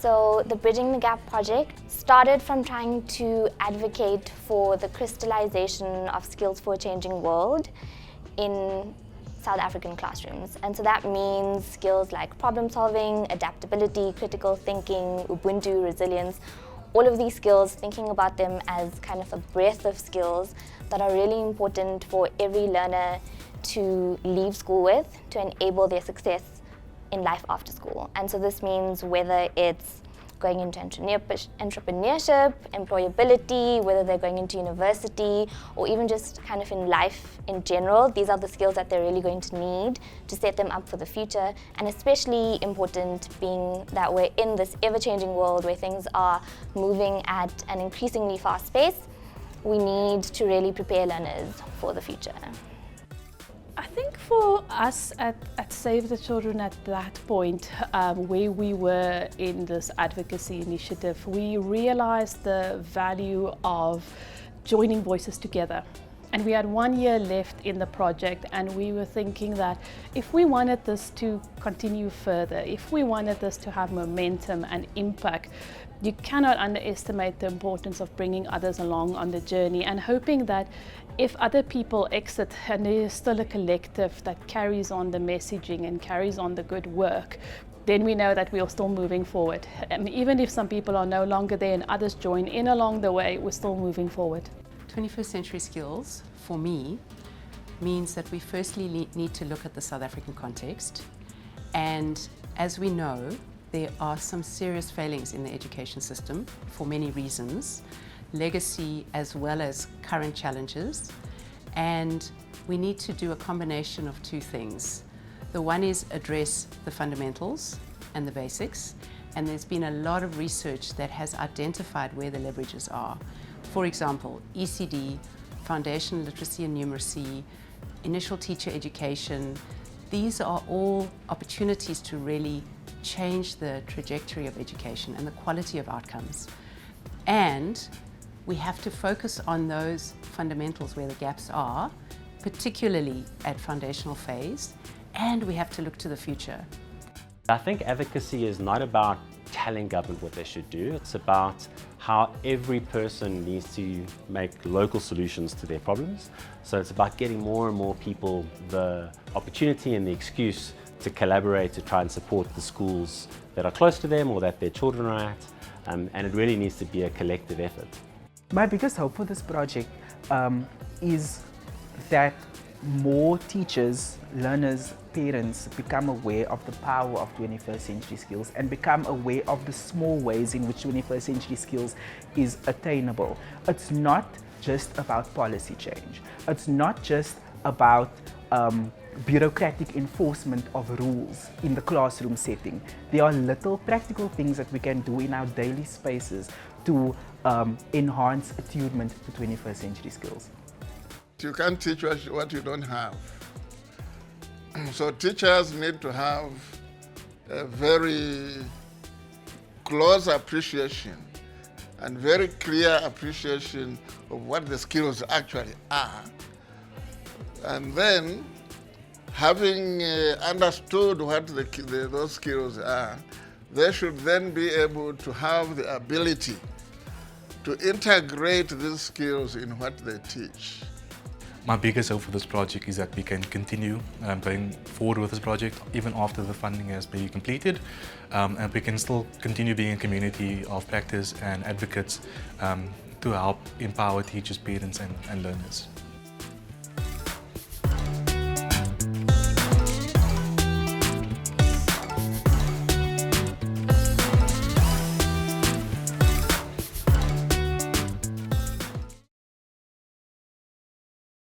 So the Bridging the Gap project started from trying to advocate for the crystallization of skills for a changing world in South African classrooms. And so that means skills like problem solving, adaptability, critical thinking, Ubuntu, resilience, all of these skills, thinking about them as kind of a breadth of skills that are really important for every learner to leave school with to enable their success in life after school. And so this means whether it's going into entrepreneurship, employability, whether they're going into university, or even just kind of in life in general, these are the skills that they're really going to need to set them up for the future. And especially important being that we're in this ever-changing world where things are moving at an increasingly fast pace, we need to really prepare learners for the future. I think for us at Save the Children at that point, where we were in this advocacy initiative, we realized the value of joining voices together. And we had 1 year left in the project, and we were thinking that if we wanted this to continue further, if we wanted this to have momentum and impact, you cannot underestimate the importance of bringing others along on the journey, and hoping that if other people exit and there is still a collective that carries on the messaging and carries on the good work, then we know that we are still moving forward. And even if some people are no longer there and others join in along the way, we're still moving forward. 21st century skills, for me, means that we firstly need to look at the South African context. And as we know, there are some serious failings in the education system for many reasons, legacy as well as current challenges. And we need to do a combination of two things. The one is address the fundamentals and the basics. And there's been a lot of research that has identified where the leverages are. For example, ECD, foundational literacy and numeracy, initial teacher education. These are all opportunities to really change the trajectory of education and the quality of outcomes. And we have to focus on those fundamentals where the gaps are, particularly at foundational phase, and we have to look to the future. I think advocacy is not about telling government what they should do. It's about how every person needs to make local solutions to their problems. So it's about getting more and more people the opportunity and the excuse to collaborate to try and support the schools that are close to them or that their children are at. And it really needs to be a collective effort. My biggest hope for this project is that more teachers, learners, parents become aware of the power of 21st century skills and become aware of the small ways in which 21st century skills is attainable. It's not just about policy change. It's not just about bureaucratic enforcement of rules in the classroom setting. There are little practical things that we can do in our daily spaces to enhance attunement to 21st century skills. You can't teach what you don't have. So teachers need to have a very close appreciation and very clear appreciation of what the skills actually are. And then, having understood what those skills are, they should then be able to have the ability to integrate these skills in what they teach. My biggest hope for this project is that we can continue going forward with this project even after the funding has been completed, and we can still continue being a community of practice and advocates to help empower teachers, parents and learners.